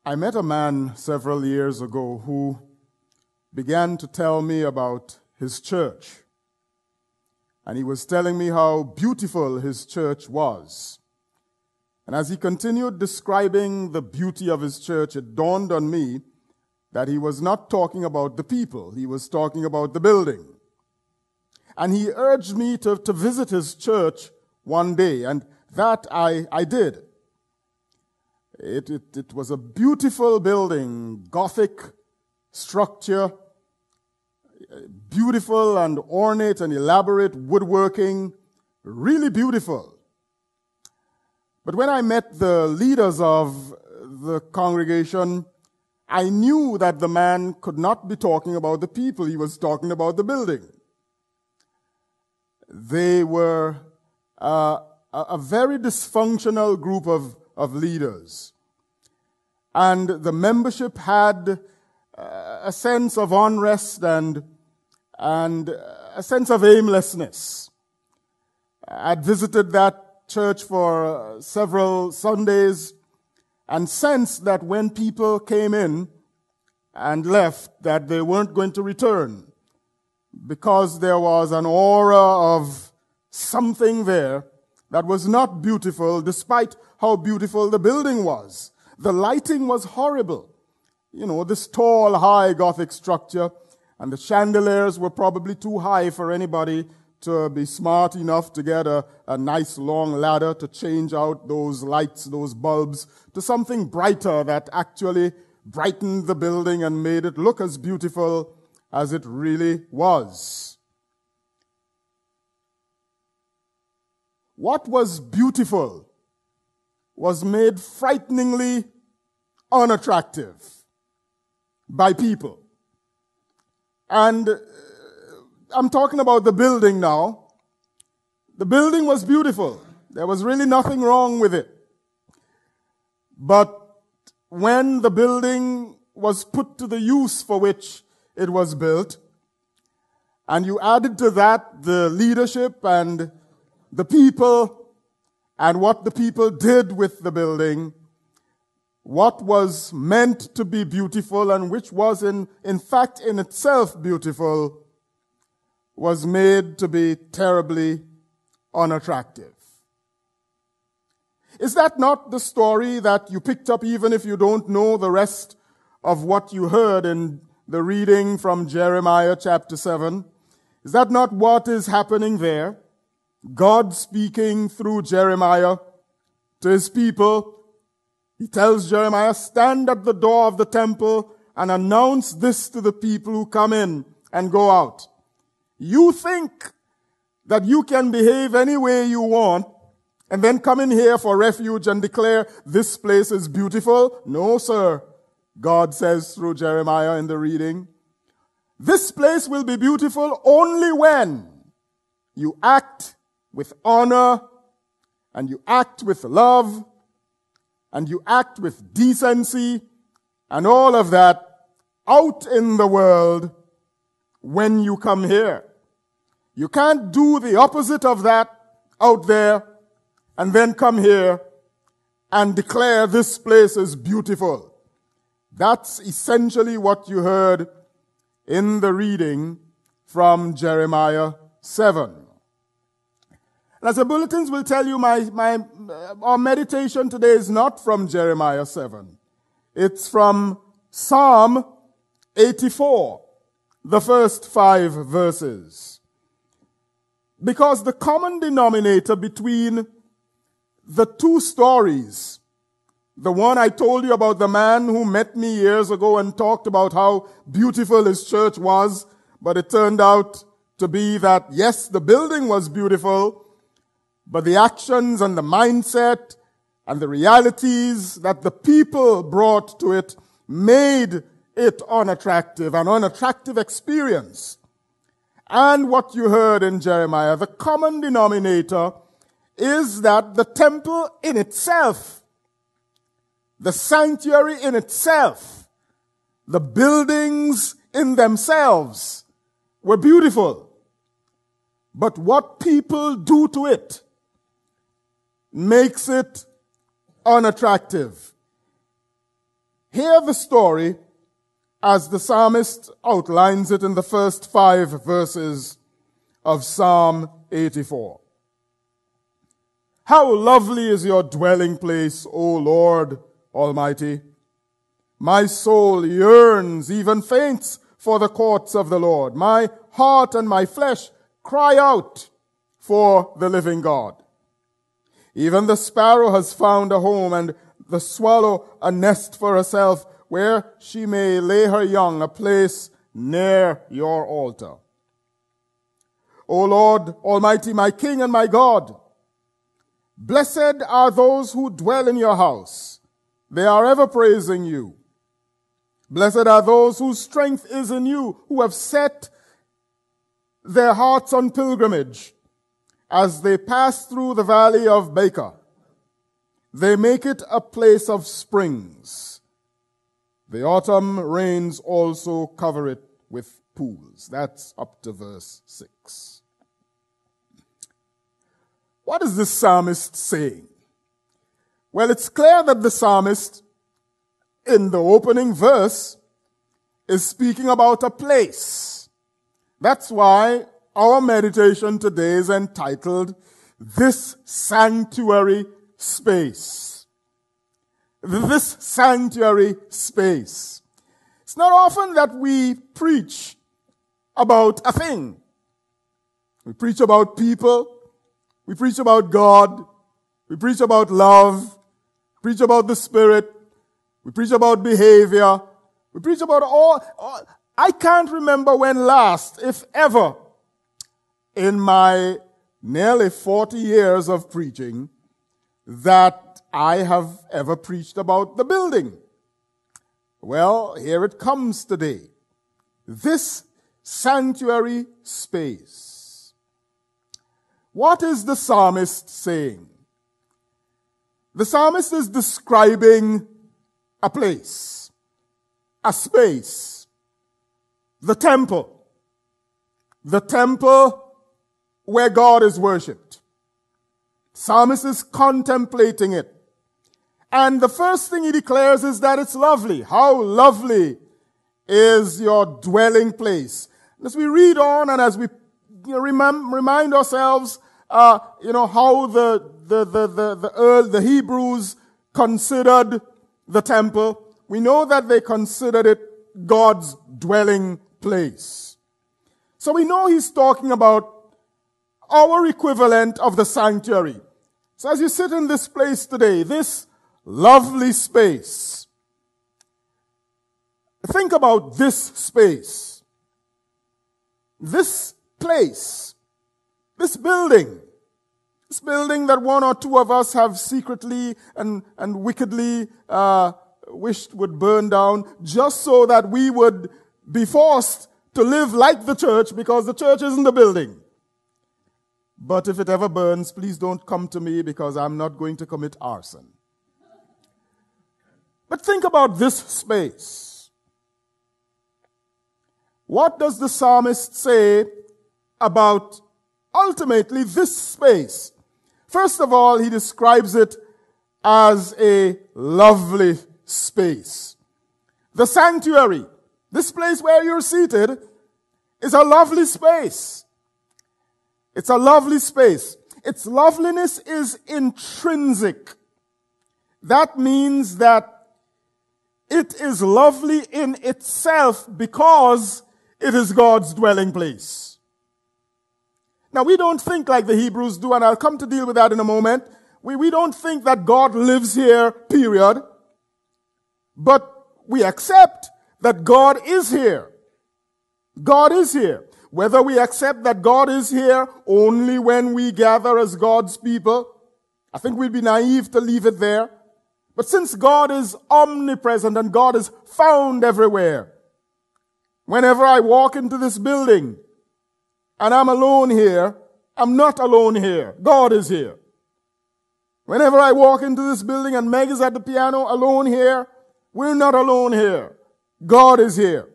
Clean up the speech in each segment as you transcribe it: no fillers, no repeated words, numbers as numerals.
I met a man several years ago who began to tell me about his church. And he was telling me how beautiful his church was. And as he continued describing the beauty of his church, it dawned on me that he was not talking about the people. He was talking about the building. And he urged me to visit his church one day, and that I did. It was a beautiful building, Gothic structure, beautiful and ornate and elaborate woodworking, really beautiful. But when I met the leaders of the congregation, I knew that the man could not be talking about the people. He was talking about the building. They were a very dysfunctional group of leaders. And the membership had a sense of unrest and a sense of aimlessness. I'd visited that church for several Sundays and sensed that when people came in and left, that they weren't going to return because there was an aura of something there that was not beautiful, despite how beautiful the building was. The lighting was horrible. You know, this tall, high Gothic structure, and the chandeliers were probably too high for anybody to be smart enough to get a nice long ladder to change out those lights, those bulbs, to something brighter that actually brightened the building and made it look as beautiful as it really was. What was beautiful was made frighteningly unattractive by people. And I'm talking about the building now. The building was beautiful. There was really nothing wrong with it. But when the building was put to the use for which it was built, and you added to that the leadership and the people and what the people did with the building, what was meant to be beautiful and which was in fact in itself beautiful was made to be terribly unattractive. Is that not the story that you picked up even if you don't know the rest of what you heard in the reading from Jeremiah chapter 7? Is that not what is happening there? God speaking through Jeremiah to his people. He tells Jeremiah, stand at the door of the temple and announce this to the people who come in and go out. You think that you can behave any way you want and then come in here for refuge and declare this place is beautiful? No, sir, God says through Jeremiah in the reading. This place will be beautiful only when you act with honor and you act with love and you act with decency and all of that out in the world when you come here. You can't do the opposite of that out there and then come here and declare this place is beautiful. That's essentially what you heard in the reading from Jeremiah 7. And as the bulletins will tell you, our meditation today is not from Jeremiah 7. It's from Psalm 84, the first 5 verses. Because the common denominator between the two stories, the one I told you about the man who met me years ago and talked about how beautiful his church was, but it turned out to be that, yes, the building was beautiful, but the actions and the mindset and the realities that the people brought to it made it unattractive, an unattractive experience. And what you heard in Jeremiah, the common denominator is that the temple in itself, the sanctuary in itself, the buildings in themselves were beautiful. But what people do to it makes it unattractive. Hear the story as the psalmist outlines it in the first 5 verses of Psalm 84. How lovely is your dwelling place, O Lord Almighty! My soul yearns, even faints, for the courts of the Lord. My heart and my flesh cry out for the living God. Even the sparrow has found a home, and the swallow a nest for herself, where she may lay her young, a place near your altar. O Lord Almighty, my King and my God, blessed are those who dwell in your house. They are ever praising you. Blessed are those whose strength is in you, who have set their hearts on pilgrimage as they pass through the valley of Baca. They make it a place of springs. The autumn rains also cover it with pools. That's up to verse 6. What is this psalmist saying? Well, it's clear that the psalmist, in the opening verse, is speaking about a place. That's why our meditation today is entitled, This Sanctuary Space. This sanctuary space. It's not often that we preach about a thing. We preach about people. We preach about God. We preach about love. We preach about the Spirit. We preach about behavior. We preach about all. I can't remember when last, if ever, in my nearly 40 years of preaching, that I have ever preached about the building. Well, here it comes today. This sanctuary space. What is the psalmist saying? The psalmist is describing a place, a space, the temple where God is worshipped. Psalmist is contemplating it. And the first thing he declares is that it's lovely. How lovely is your dwelling place. As we read on and as we remind ourselves, how the Hebrews considered the temple, we know that they considered it God's dwelling place. So we know he's talking about our equivalent of the sanctuary. So as you sit in this place today, this lovely space, think about this space, this place, this building that one or two of us have secretly and wickedly wished would burn down, just so that we would be forced to live like the church, because the church isn't the building. But if it ever burns, please don't come to me, because I'm not going to commit arson. But think about this space. What does the psalmist say about ultimately this space? First of all, he describes it as a lovely space. The sanctuary, this place where you're seated, is a lovely space. It's a lovely space. Its loveliness is intrinsic. That means that it is lovely in itself because it is God's dwelling place. Now, we don't think like the Hebrews do, and I'll come to deal with that in a moment. We don't think that God lives here, period. But we accept that God is here. God is here. Whether we accept that God is here only when we gather as God's people, I think we'd be naive to leave it there. But since God is omnipresent and God is found everywhere, whenever I walk into this building and I'm alone here, I'm not alone here. God is here. Whenever I walk into this building and Meg is at the piano alone here, we're not alone here. God is here.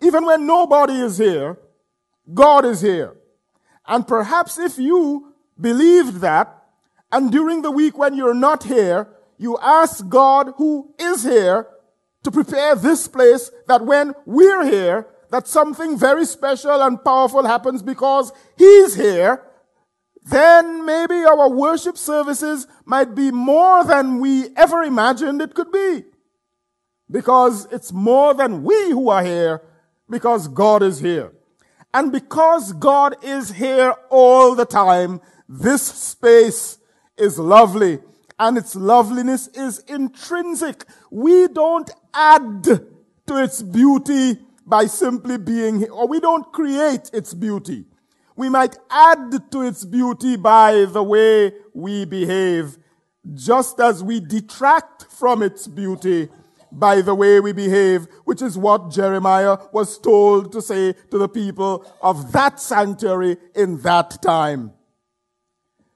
Even when nobody is here, God is here. And perhaps if you believed that, and during the week when you're not here, you ask God who is here to prepare this place that when we're here, that something very special and powerful happens because He's here, then maybe our worship services might be more than we ever imagined it could be. Because it's more than we who are here, because God is here. And because God is here all the time, this space is lovely. And its loveliness is intrinsic. We don't add to its beauty by simply being here, or we don't create its beauty. We might add to its beauty by the way we behave, just as we detract from its beauty by the way we behave, which is what Jeremiah was told to say to the people of that sanctuary in that time.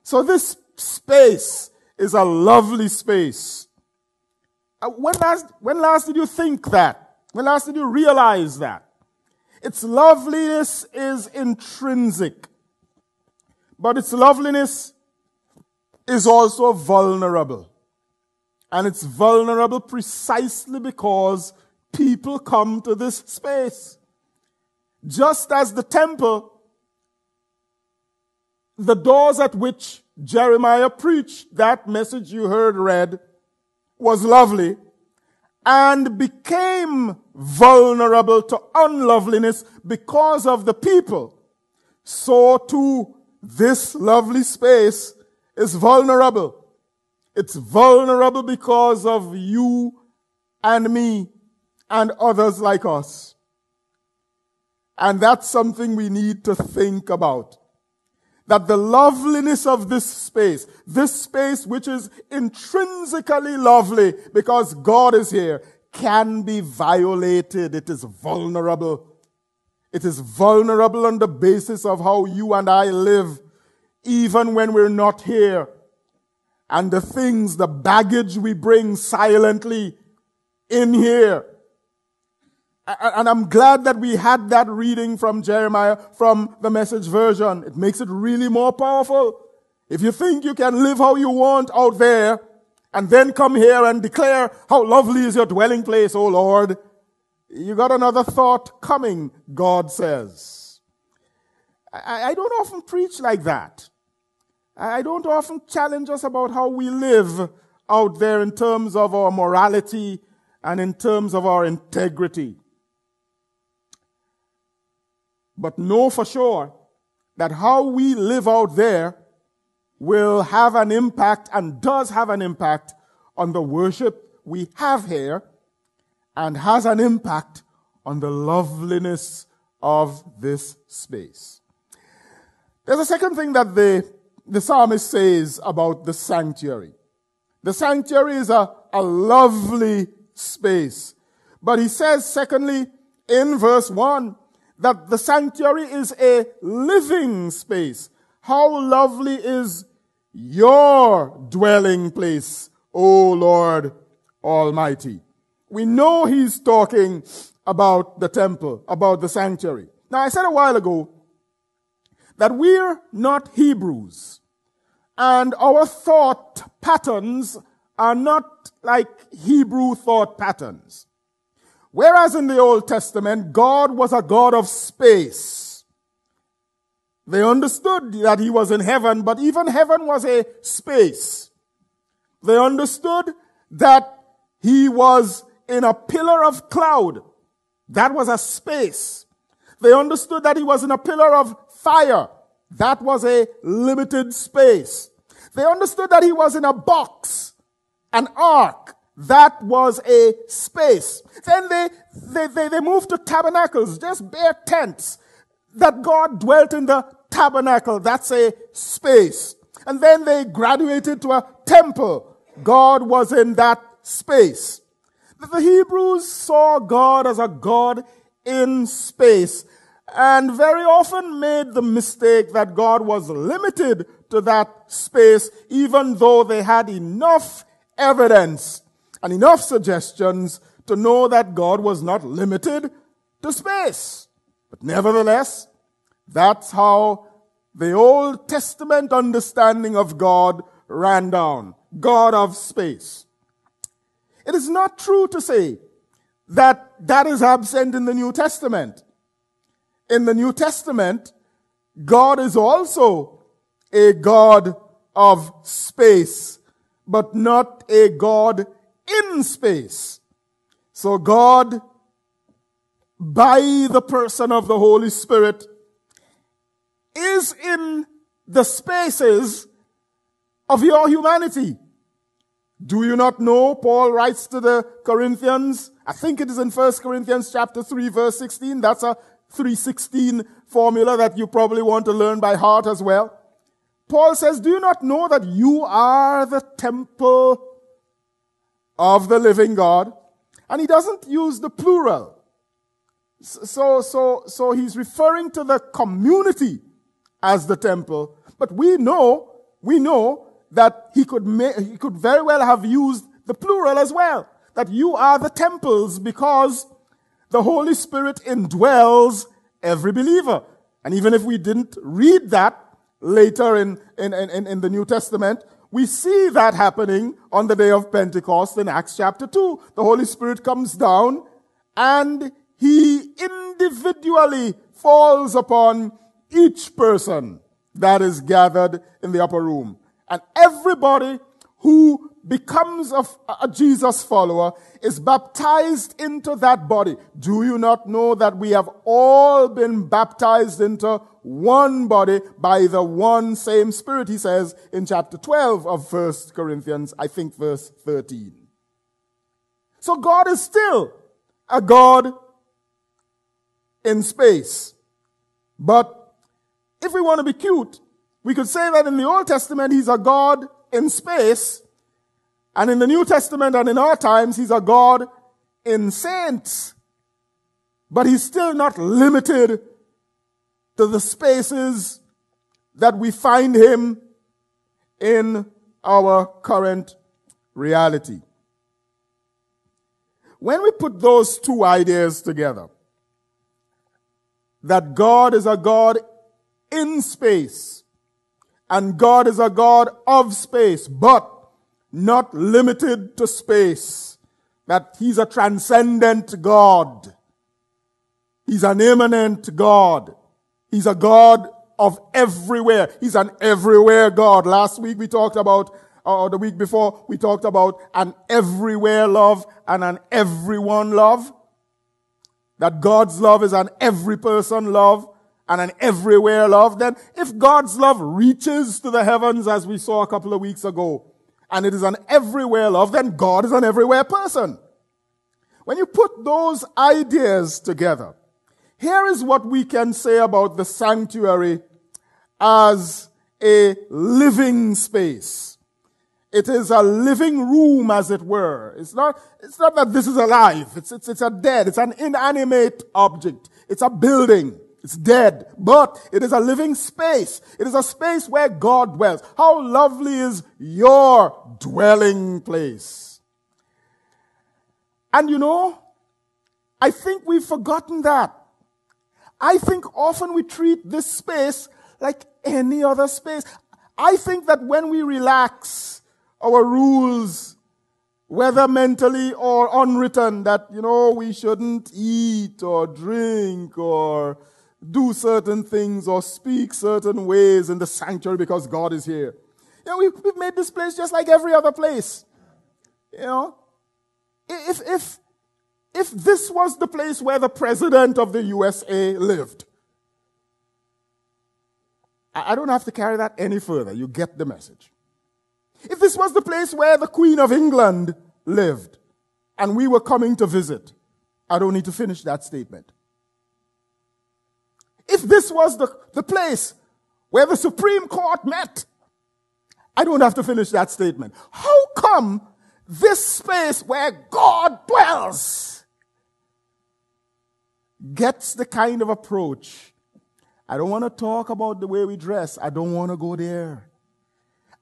So this space is a lovely space. When last did you think that? When last did you realize that? Its loveliness is intrinsic, but its loveliness is also vulnerable. And it's vulnerable precisely because people come to this space. Just as the temple, the doors at which Jeremiah preached, that message you heard read, was lovely and became vulnerable to unloveliness because of the people. So too, this lovely space is vulnerable. It's vulnerable because of you and me and others like us. And that's something we need to think about. That the loveliness of this space which is intrinsically lovely because God is here, can be violated. It is vulnerable. It is vulnerable on the basis of how you and I live, even when we're not here. And the things, the baggage we bring silently in here. And I'm glad that we had that reading from Jeremiah from the Message version. It makes it really more powerful. If you think you can live how you want out there and then come here and declare how lovely is your dwelling place, oh Lord, you got another thought coming, God says. I don't often preach like that. I don't often challenge us about how we live out there in terms of our morality and in terms of our integrity. But know for sure that how we live out there will have an impact and does have an impact on the worship we have here and has an impact on the loveliness of this space. There's a second thing that the psalmist says about the sanctuary. The sanctuary is a lovely space. But he says, secondly, in verse 1, that the sanctuary is a living space. How lovely is your dwelling place, O Lord Almighty. We know he's talking about the temple, about the sanctuary. Now, I said a while ago that we're not Hebrews, and our thought patterns are not like Hebrew thought patterns. Whereas in the Old Testament, God was a God of space. They understood that he was in heaven, but even heaven was a space. They understood that he was in a pillar of cloud. That was a space. They understood that he was in a pillar of fire. That was a limited space. They understood that he was in a box, an ark. That was a space. Then they moved to tabernacles, just bare tents, that God dwelt in the tabernacle. That's a space. And then they graduated to a temple. God was in that space. The Hebrews saw God as a God in space and very often made the mistake that God was limited to that space, even though they had enough evidence and enough suggestions to know that God was not limited to space. But nevertheless, that's how the Old Testament understanding of God ran down. God of space. It is not true to say that is absent in the New Testament. In the New Testament, God is also a God of space, but not a God in space. So God, by the person of the Holy Spirit, is in the spaces of your humanity. Do you not know? Paul writes to the Corinthians, I think it is in 1 Corinthians chapter 3 verse 16. That's a 3:16 formula that you probably want to learn by heart as well. Paul says, do you not know that you are the temple of the living God? And he doesn't use the plural. So he's referring to the community as the temple. But we know that he could very well have used the plural as well. That you are the temples because the Holy Spirit indwells every believer. And even if we didn't read that later in the New Testament, we see that happening on the day of Pentecost in Acts chapter 2. The Holy Spirit comes down and he individually falls upon each person that is gathered in the upper room. And everybody who becomes a Jesus follower is baptized into that body. Do you not know that we have all been baptized into one body by the one same Spirit, he says in chapter 12 of 1 Corinthians, I think verse 13. So God is still a God in space. But if we want to be cute, we could say that in the Old Testament, he's a God in space. And in the New Testament and in our times, he's a God in saints. But he's still not limited to the spaces that we find him in our current reality. When we put those two ideas together, that God is a God in space, and God is a God of space, but not limited to space, that he's a transcendent God. He's an immanent God. He's a God of everywhere. He's an everywhere God. Last week we talked about, or the week before, we talked about an everywhere love and an everyone love. That God's love is an every person love and an everywhere love. Then if God's love reaches to the heavens, as we saw a couple of weeks ago, and it is an everywhere love, then God is an everywhere person. When you put those ideas together, here is what we can say about the sanctuary as a living space. It is a living room, as it were. It's not that this is alive. It's a dead. It's an inanimate object. It's a building. It's dead, but it is a living space. It is a space where God dwells. How lovely is your dwelling place? And you know, I think we've forgotten that. I think often we treat this space like any other space. I think that when we relax our rules, whether mentally or unwritten, that, you know, we shouldn't eat or drink or do certain things or speak certain ways in the sanctuary because God is here. You know, we've made this place just like every other place. You know, if this was the place where the president of the USA lived, I don't have to carry that any further. You get the message. If this was the place where the Queen of England lived and we were coming to visit, I don't need to finish that statement. If this was the place where the Supreme Court met, I don't have to finish that statement. How come this space where God dwells gets the kind of approach? I don't want to talk about the way we dress. I don't want to go there.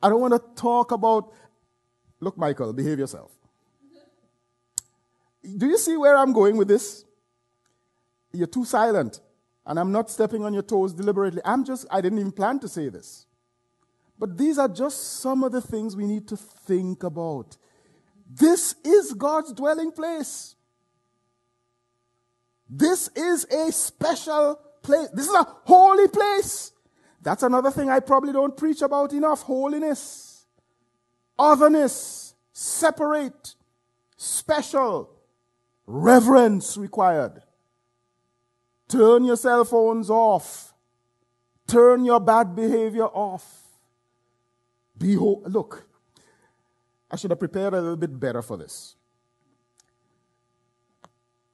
I don't want to talk about, look, Michael, behave yourself. Do you see where I'm going with this? You're too silent. And I'm not stepping on your toes deliberately. I didn't even plan to say this. But these are just some of the things we need to think about. This is God's dwelling place. This is a special place. This is a holy place. That's another thing I probably don't preach about enough. Holiness, otherness, separate, special, reverence required. Turn your cell phones off. Turn your bad behavior off. Look, I should have prepared a little bit better for this.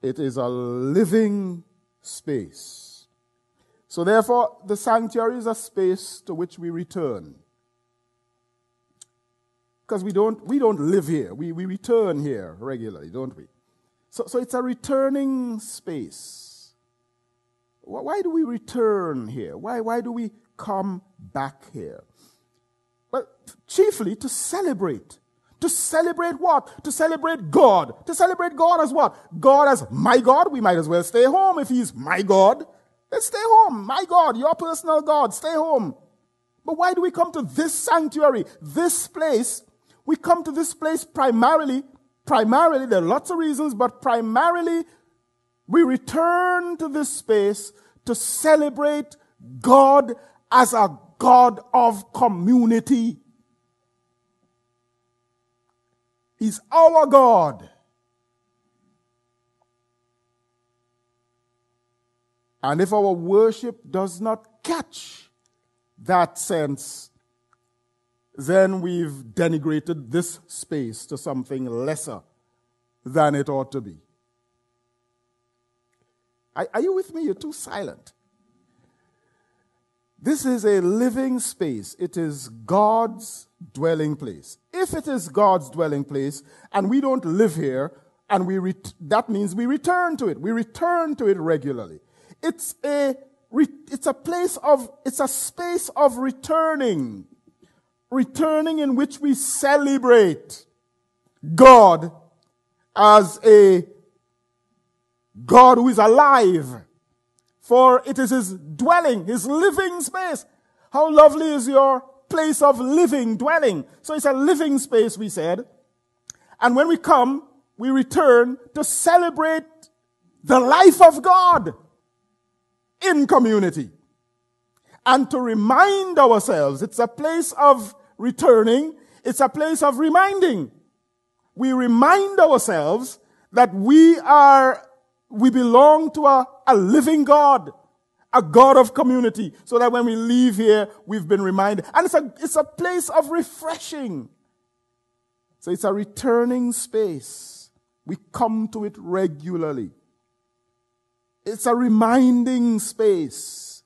It is a living space. So therefore, the sanctuary is a space to which we return. Because we don't live here. We return here regularly, don't we? So it's a returning space. Why do we return here? Why do we come back here? Well, chiefly to celebrate. To celebrate what? To celebrate God. To celebrate God as what? God as my God. We might as well stay home if He's my God. Let's stay home. My God, your personal God. Stay home. But why do we come to this sanctuary, this place? We come to this place primarily, there are lots of reasons, but primarily we return to this space to celebrate God as a God of community. He's our God. And if our worship does not catch that sense, then we've denigrated this space to something lesser than it ought to be. Are you with me? You're too silent. This is a living space. It is God's dwelling place. If it is God's dwelling place and we don't live here, and that means we return to it. We return to it regularly. It's a space of returning in which we celebrate God as a God who is alive. For it is His dwelling, His living space. How lovely is your place of living, dwelling. So it's a living space, we said. And when we come, we return to celebrate the life of God in community. And to remind ourselves, it's a place of returning, it's a place of reminding. We remind ourselves that we belong to a living God, a God of community, so that when we leave here, we've been reminded. And it's a place of refreshing. So it's a returning space. We come to it regularly. It's a reminding space.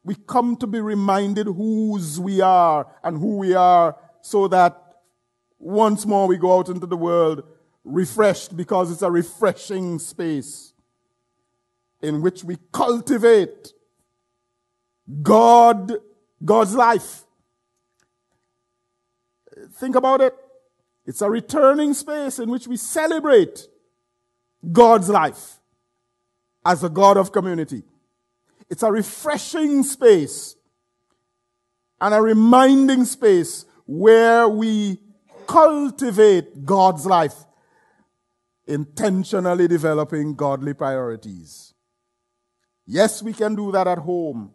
We come to be reminded whose we are and who we are, so that once more we go out into the world refreshed, because it's a refreshing space in which we cultivate God's life. Think about it. It's a returning space in which we celebrate God's life as a God of community. It's a refreshing space and a reminding space where we cultivate God's life, intentionally developing godly priorities. Yes, we can do that at home.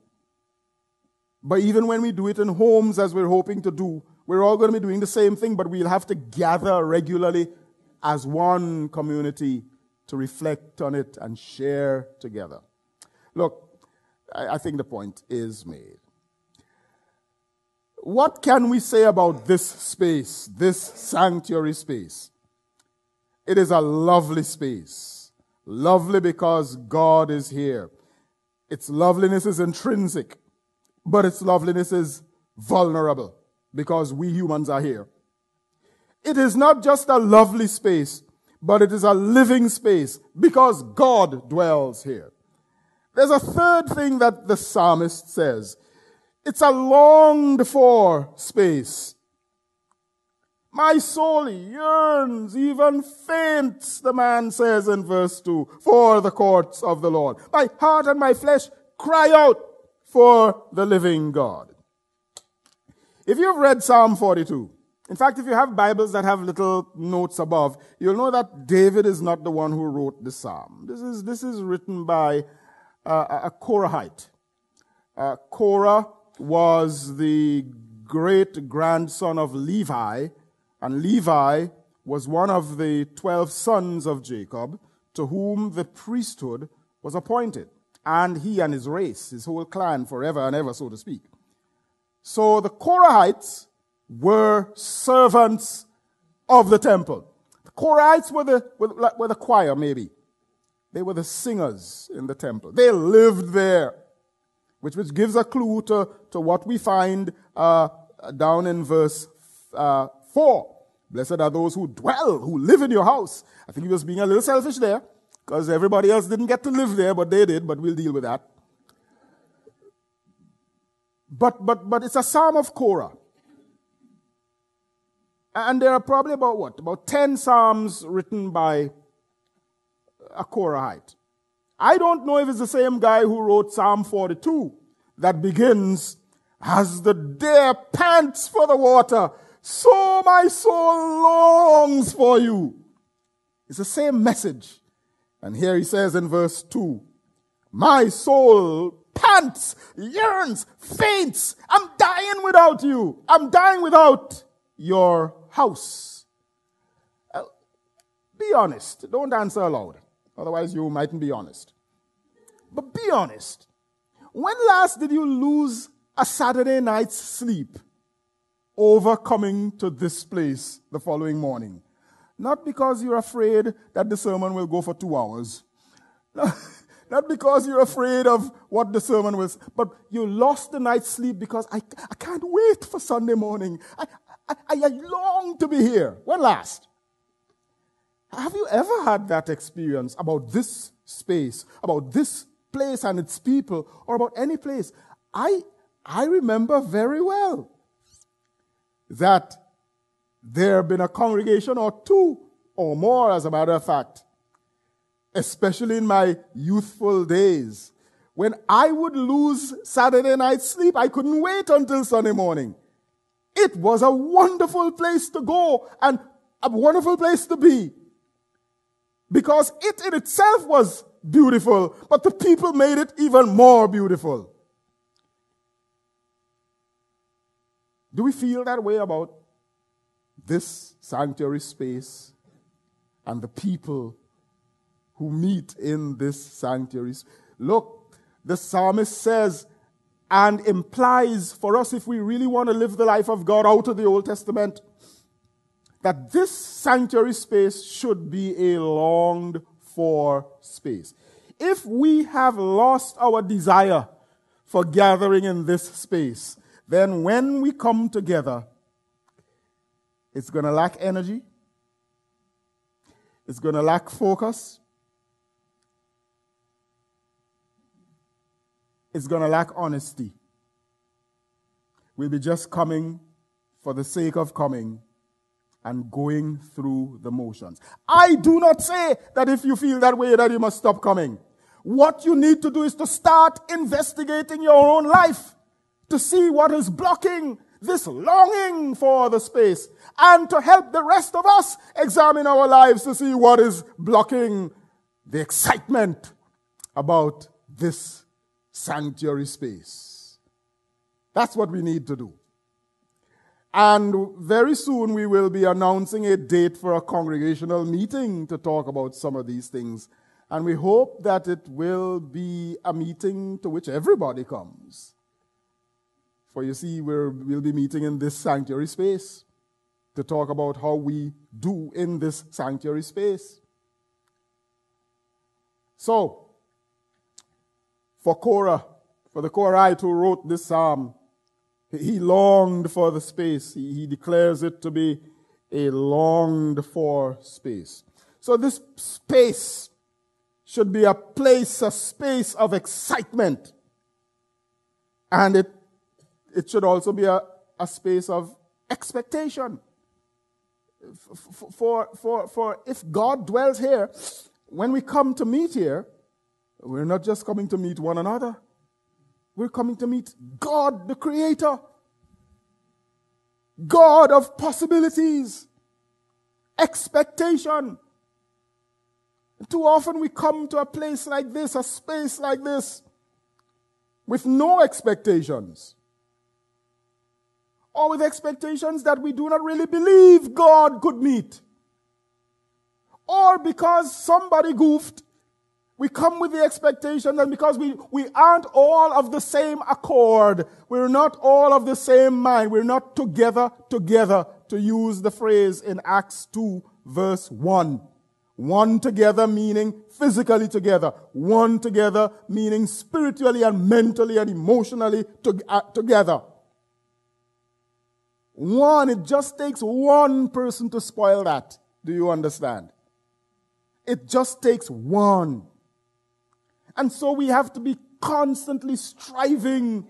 But even when we do it in homes, as we're hoping to do, we're all going to be doing the same thing, but we'll have to gather regularly as one community to reflect on it and share together. Look, I think the point is made. What can we say about this space, this sanctuary space? It is a lovely space. Lovely because God is here. Its loveliness is intrinsic, but its loveliness is vulnerable because we humans are here. It is not just a lovely space, but it is a living space because God dwells here. There's a third thing that the psalmist says. It's a longed for space. My soul yearns, even faints, the man says in verse 2, for the courts of the Lord. My heart and my flesh cry out for the living God. If you've read Psalm 42, In fact, if you have Bibles that have little notes above, you'll know that David is not the one who wrote the psalm. This is written by a Korahite. Korah was the great-grandson of Levi, and Levi was one of the 12 sons of Jacob to whom the priesthood was appointed, and he and his race, his whole clan, forever and ever, so to speak. So the Korahites were servants of the temple. The Korahites were the choir, maybe. They were the singers in the temple. They lived there, which gives a clue to what we find down in verse 4. Blessed are those who dwell, who live in your house. I think he was being a little selfish there, because everybody else didn't get to live there, but they did, but we'll deal with that. But it's a psalm of Korah. And there are probably about 10 psalms written by a Korahite. I don't know if it's the same guy who wrote Psalm 42 that begins, as the deer pants for the water, so my soul longs for you. It's the same message. And here he says in verse 2, my soul pants, yearns, faints. I'm dying without you. I'm dying without your house. Be honest. Don't answer aloud. Otherwise you mightn't be honest. But be honest. When last did you lose a Saturday night's sleep over coming to this place the following morning? Not because you're afraid that the sermon will go for 2 hours. Not because you're afraid of what the sermon will say, but you lost the night's sleep because I can't wait for Sunday morning. I long to be here. When last? Have you ever had that experience about this space, about this place and its people, or about any place? I remember very well that there have been a congregation or 2 or more, as a matter of fact, especially in my youthful days, when I would lose Saturday night sleep. I couldn't wait until Sunday morning. It was a wonderful place to go and a wonderful place to be, because it in itself was beautiful, but the people made it even more beautiful. Do we feel that way about this sanctuary space and the people who meet in this sanctuary? Look, the psalmist says and implies for us, if we really want to live the life of God out of the Old Testament, that this sanctuary space should be a longed for space. If we have lost our desire for gathering in this space, then when we come together, it's going to lack energy. It's going to lack focus. It's going to lack honesty. We'll be just coming for the sake of coming and going through the motions. I do not say that if you feel that way that you must stop coming. What you need to do is to start investigating your own life to see what is blocking this longing for the space, and to help the rest of us examine our lives to see what is blocking the excitement about this sanctuary space. That's what we need to do. And very soon we will be announcing a date for a congregational meeting to talk about some of these things. And we hope that it will be a meeting to which everybody comes. For you see, we'll be meeting in this sanctuary space to talk about how we do in this sanctuary space. So, for Korah, for the Korahite who wrote this psalm, he longed for the space. He declares it to be a longed for space. So this space should be a place, a space of excitement. And it should also be a space of expectation. For if God dwells here, when we come to meet here, we're not just coming to meet one another. We're coming to meet God, the Creator. God of possibilities, expectation. Too often we come to a place like this, a space like this, with no expectations. Or with expectations that we do not really believe God could meet. Or because somebody goofed, we come with the expectation that because we aren't all of the same accord, we're not all of the same mind, we're not together, to use the phrase in Acts 2 verse 1. One together meaning physically together. One together meaning spiritually and mentally and emotionally together. One, it just takes one person to spoil that. Do you understand? It just takes one. And so we have to be constantly striving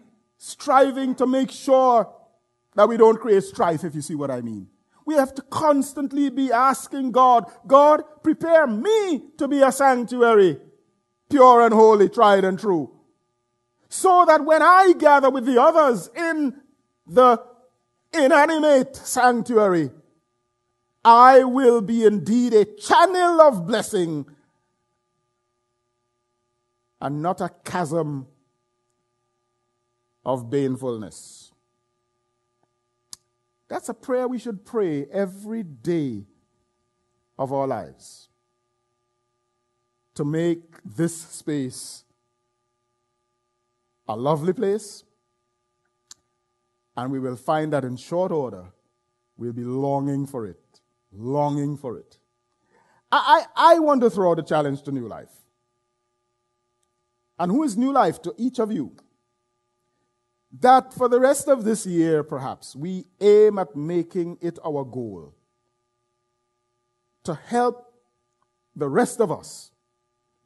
to make sure that we don't create strife, if you see what I mean. We have to constantly be asking God, God, prepare me to be a sanctuary, pure and holy, tried and true. So that when I gather with the others in the inanimate sanctuary, I will be indeed a channel of blessing and not a chasm of banefulness. That's a prayer we should pray every day of our lives. To make this space a lovely place. And we will find that in short order, we'll be longing for it. Longing for it. I want to throw out a challenge to New Life. And who is New Life? To each of you. That for the rest of this year, perhaps, we aim at making it our goal to help the rest of us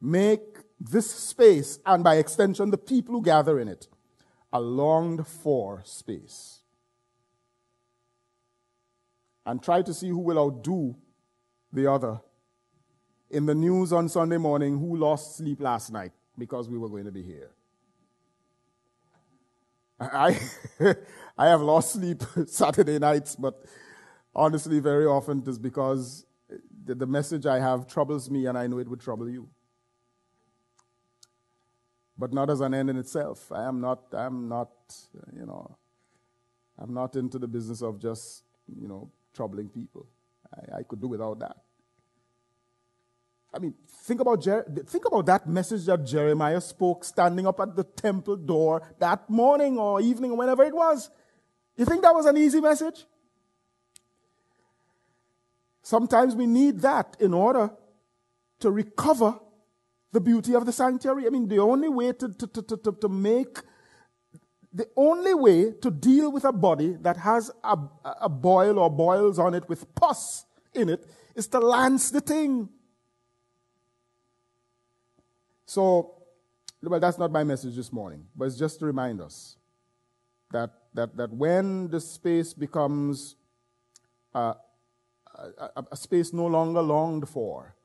make this space, and by extension, the people who gather in it, a longed-for space. And try to see who will outdo the other. In the news on Sunday morning, who lost sleep last night because we were going to be here. I have lost sleep Saturday nights, but honestly, very often it is because the message I have troubles me, and I know it would trouble you. But not as an end in itself. I'm not into the business of just, troubling people. I could do without that. I mean, think about that message that Jeremiah spoke standing up at the temple door that morning or evening or whenever it was. You think that was an easy message? Sometimes we need that in order to recover the beauty of the sanctuary. I mean, the only way to deal with a body that has a boil or boils on it with pus in it is to lance the thing. So, well, that's not my message this morning, but it's just to remind us that when the space becomes a space no longer longed for,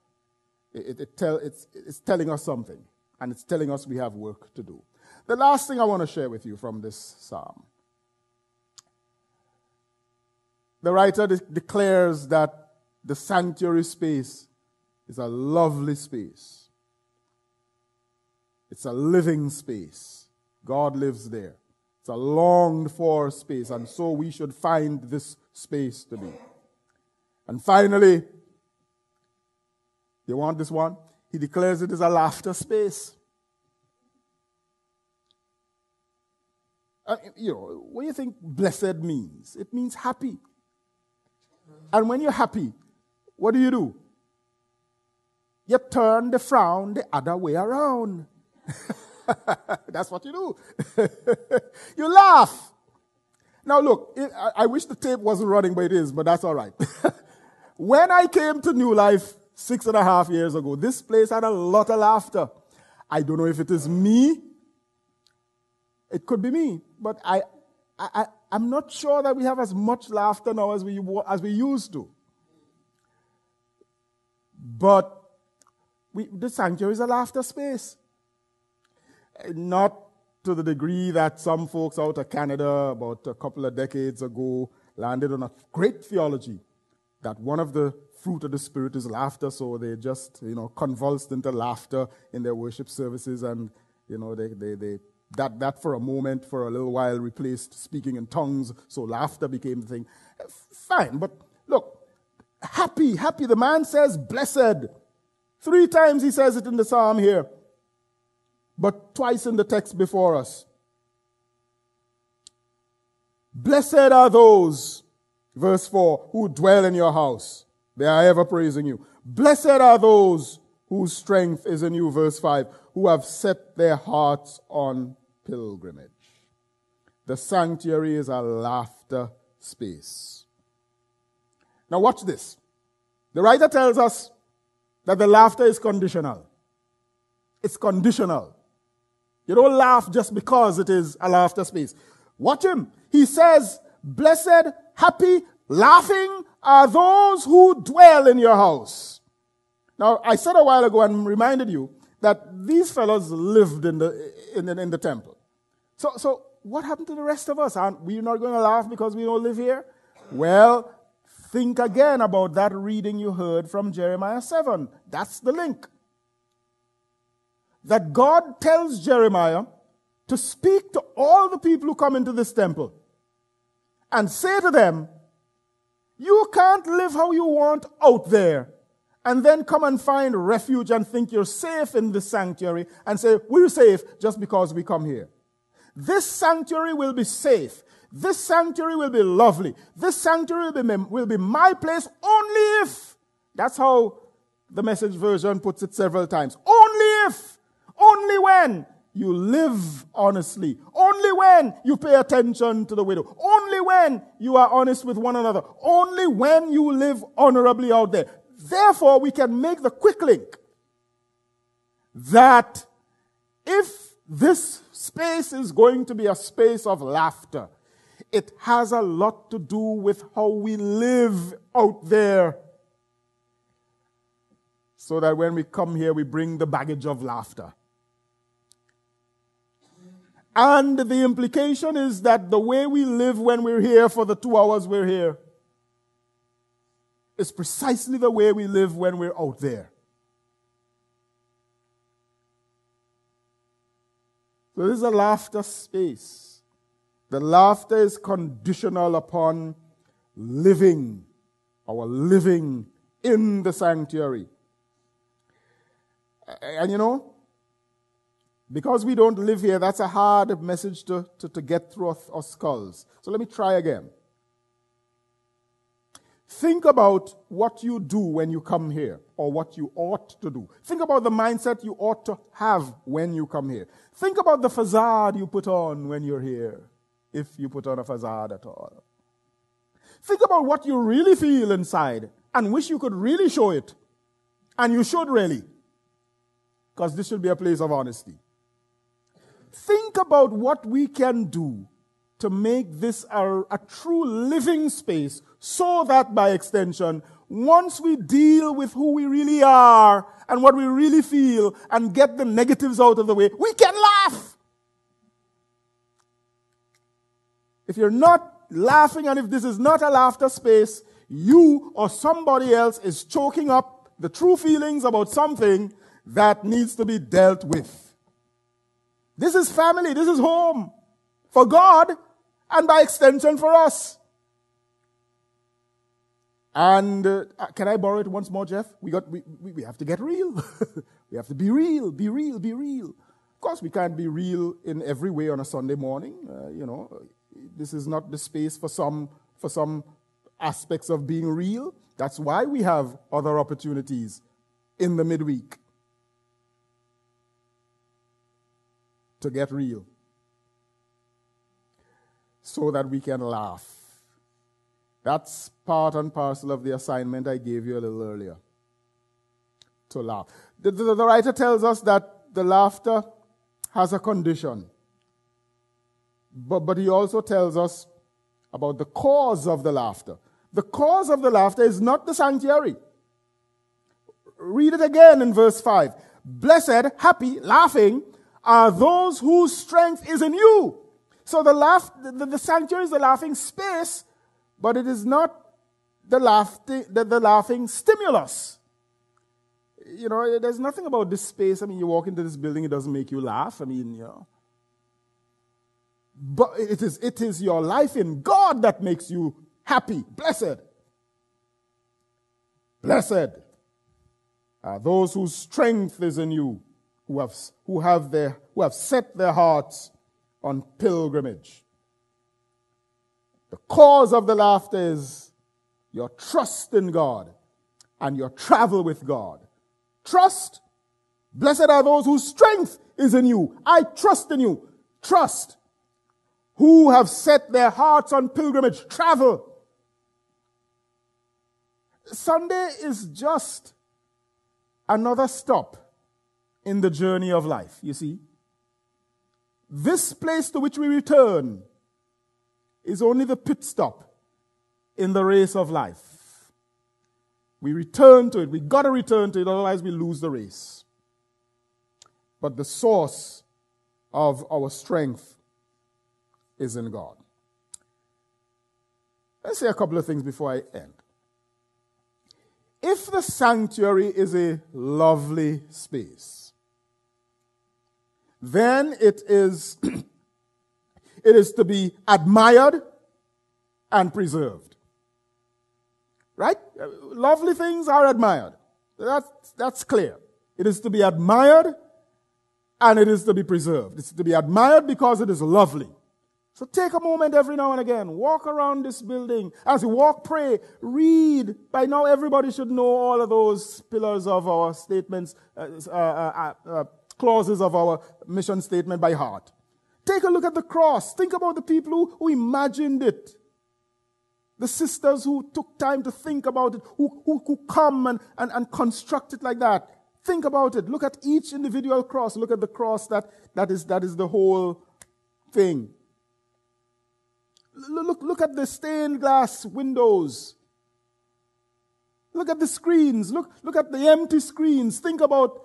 it's telling us something, and it's telling us we have work to do. The last thing I want to share with you from this psalm. The writer declares that the sanctuary space is a lovely space. It's a living space. God lives there. It's a longed-for space, and so we should find this space to be. And finally, you want this one? He declares it is a laughter space. What do you think blessed means? It means happy. And when you're happy, what do? You turn the frown the other way around. That's what you do. You laugh. Now look, I wish the tape wasn't running, but it is, but that's all right. When I came to New Life 6.5 years ago, this place had a lot of laughter. I don't know if it is me. It could be me, but I'm not sure that we have as much laughter now as we used to. But the sanctuary is a laughter space. Not to the degree that some folks out of Canada about a couple of decades ago landed on a great theology that one of the fruit of the Spirit is laughter, so they just, convulsed into laughter in their worship services, and, that for a moment, for a little while, replaced speaking in tongues, so laughter became the thing. Fine, but look, happy, the man says blessed. 3 times he says it in the psalm here, but twice in the text before us. Blessed are those, verse 4, who dwell in your house. They are ever praising you. Blessed are those whose strength is in you, verse 5, who have set their hearts on pilgrimage. The sanctuary is a laughter space. Now watch this. The writer tells us that the laughter is conditional. It's conditional. You don't laugh just because it is a laughter space. Watch him. He says, blessed, happy, laughing are those who dwell in your house. Now, I said a while ago and reminded you that these fellows lived in the temple. So what happened to the rest of us? Aren't we not going to laugh because we don't live here? Well, think again about that reading you heard from Jeremiah 7. That's the link. That God tells Jeremiah to speak to all the people who come into this temple and say to them, you can't live how you want out there and then come and find refuge and think you're safe in this sanctuary and say, we're safe just because we come here. This sanctuary will be safe. This sanctuary will be lovely. This sanctuary will be my place only if. That's how the Message version puts it several times. Only if. Only when you live honestly. Only when you pay attention to the widow. Only when you are honest with one another. Only when you live honorably out there. Therefore, we can make the quick link that if this space is going to be a space of laughter, it has a lot to do with how we live out there. So that when we come here, we bring the baggage of laughter. And the implication is that the way we live when we're here for the 2 hours we're here is precisely the way we live when we're out there. So this is a laughter space. The laughter is conditional upon living, our living in the sanctuary. And because we don't live here, that's a hard message to get through our skulls. So let me try again. Think about what you do when you come here, or what you ought to do. Think about the mindset you ought to have when you come here. Think about the facade you put on when you're here, if you put on a facade at all. Think about what you really feel inside and wish you could really show it. And you should really, because this should be a place of honesty. Think about what we can do to make this a true living space so that by extension, once we deal with who we really are and what we really feel and get the negatives out of the way, we can laugh. If you're not laughing and if this is not a laughter space, you or somebody else is choking up the true feelings about something that needs to be dealt with. This is family, this is home for God and by extension for us. And can I borrow it once more, Jeff? We have to get real. We have to be real, be real, be real. Of course, we can't be real in every way on a Sunday morning. This is not the space for some aspects of being real. That's why we have other opportunities in the midweek to get real, so that we can laugh. That's part and parcel of the assignment I gave you a little earlier, to laugh. The writer tells us that the laughter has a condition, but he also tells us about the cause of the laughter. The cause of the laughter is not the sanctuary. Read it again in verse 5. Blessed, happy, laughing are those whose strength is in you. So the sanctuary is the laughing space, but it is not the laughing stimulus. You know, there's nothing about this space. I mean, you walk into this building, it doesn't make you laugh. I mean, you know. But it is your life in God that makes you happy. Blessed. Blessed are those whose strength is in you, who have set their hearts on pilgrimage. The cause of the laughter is your trust in God and your travel with God. Trust. Blessed are those whose strength is in you. I trust in you. Trust. Who have set their hearts on pilgrimage. Travel. Sunday is just another stop in the journey of life, you see. This place to which we return is only the pit stop in the race of life. We return to it. We got to return to it, otherwise we lose the race. But the source of our strength is in God. Let's say a couple of things before I end. If the sanctuary is a lovely space, then it is to be admired and preserved. Right? Lovely things are admired. That's clear. It is to be admired and it is to be preserved. It's to be admired because it is lovely. So take a moment every now and again. Walk around this building. As you walk, pray, read. By now everybody should know all of those pillars of our statements, clauses of our mission statement by heart. Take a look at the cross. Think about the people who imagined it. The sisters who took time to think about it, who come and construct it like that. Think about it. Look at each individual cross. Look at the cross that is the whole thing. Look at the stained glass windows. Look at the screens. Look at the empty screens. Think about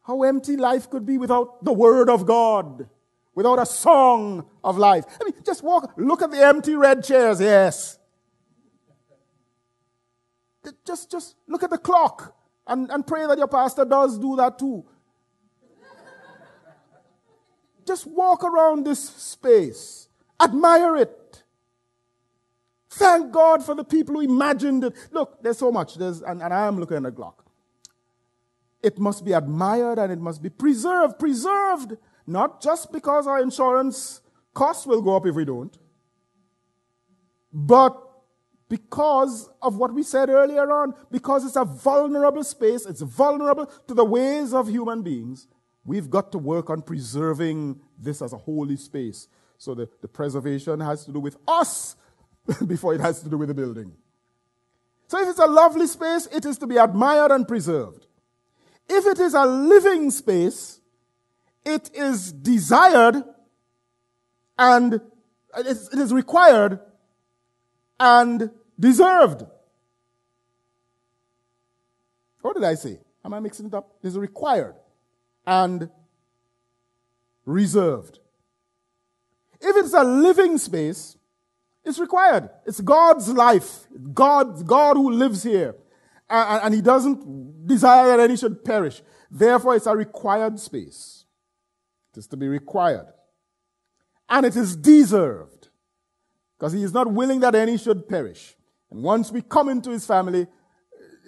how empty life could be without the Word of God, without a song of life. I mean, just walk. Look at the empty red chairs. Yes. Just look at the clock and pray that your pastor does do that too. Just walk around this space. Admire it. Thank God for the people who imagined it. Look, there's so much. And I am looking at the clock. It must be admired and it must be preserved. Preserved, not just because our insurance costs will go up if we don't, but because of what we said earlier on, because it's a vulnerable space, it's vulnerable to the ways of human beings. We've got to work on preserving this as a holy space. So the preservation has to do with us before it has to do with the building. So if it's a lovely space, it is to be admired and preserved. If it is a living space, it is desired and it is required and deserved. What did I say? Am I mixing it up? It is required and reserved. If it's a living space, it's required. It's God's life. God who lives here. And He doesn't desire that any should perish. Therefore, it's a required space. It is to be required. And it is deserved. Because He is not willing that any should perish. And once we come into His family,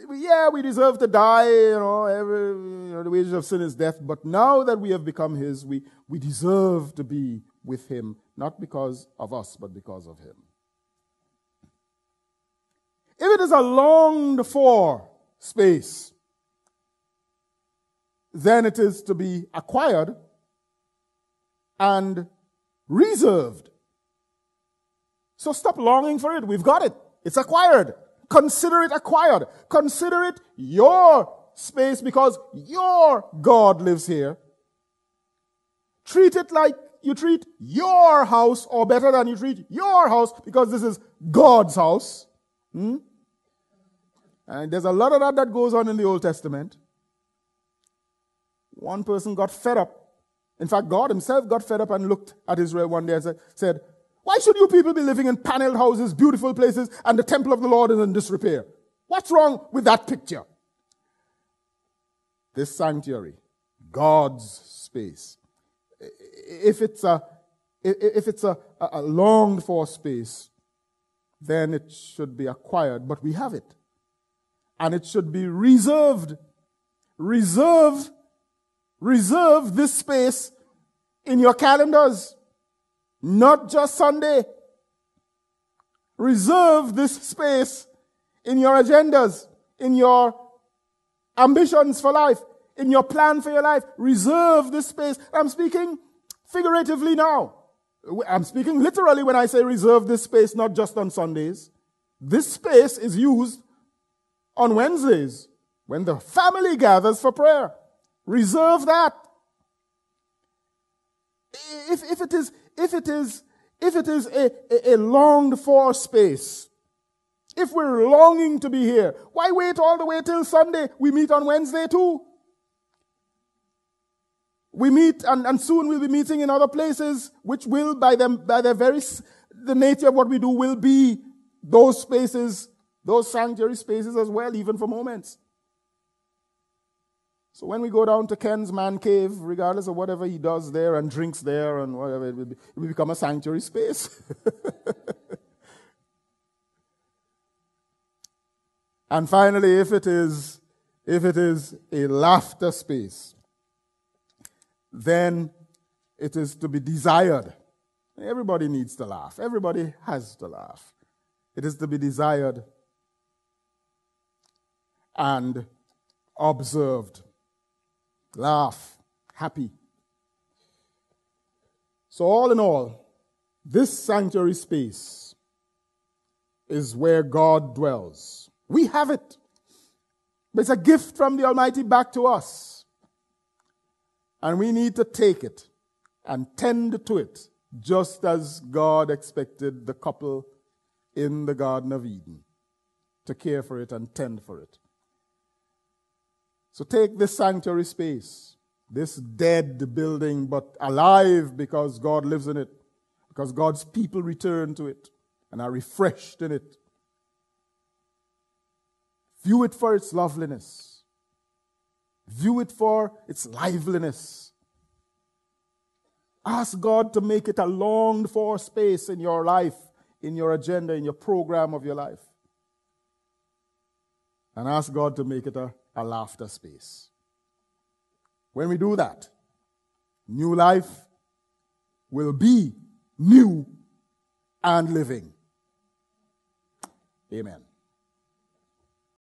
we deserve to die. The wages of sin is death. But now that we have become His, we deserve to be with Him, not because of us, but because of Him. If it is a longed for space, then it is to be acquired and reserved. So stop longing for it. We've got it. It's acquired. Consider it acquired. Consider it your space because your God lives here. Treat it like you treat your house, or better than you treat your house, because this is God's house. And there's a lot of that goes on in the Old Testament. One person got fed up. In fact, God Himself got fed up and looked at Israel one day and said, Why should you people be living in paneled houses, beautiful places, and the temple of the Lord is in disrepair? What's wrong with that picture? This sanctuary, God's space, if it's a longed for space, then it should be acquired, but we have it. And it should be reserved. Reserve this space in your calendars, not just Sunday. Reserve this space in your agendas, in your ambitions for life, in your plan for your life. Reserve this space. I'm speaking figuratively now. I'm speaking literally when I say reserve this space, not just on Sundays. This space is used on Wednesdays when the family gathers for prayer. Reserve that. If it is a longed for space, if we're longing to be here, why wait all the way till Sunday? We meet on Wednesday too. We meet, and soon we'll be meeting in other places, which will, by the nature of what we do, will be those spaces, those sanctuary spaces as well, even for moments. So when we go down to Ken's man cave, regardless of whatever he does there and drinks there and whatever, it will become a sanctuary space. And finally, if it is a laughter space, then it is to be desired. Everybody needs to laugh. Everybody has to laugh. It is to be desired and observed. Laugh, happy. So all in all, this sanctuary space is where God dwells. We have it. But it's a gift from the Almighty back to us. And we need to take it and tend to it, just as God expected the couple in the Garden of Eden to care for it and tend for it. So take this sanctuary space, this dead building, but alive because God lives in it, because God's people return to it and are refreshed in it. View it for its loveliness. View it for its liveliness. Ask God to make it a longed for space in your life, in your agenda, in your program of your life. And ask God to make it a laughter space. When we do that, new life will be new and living. Amen.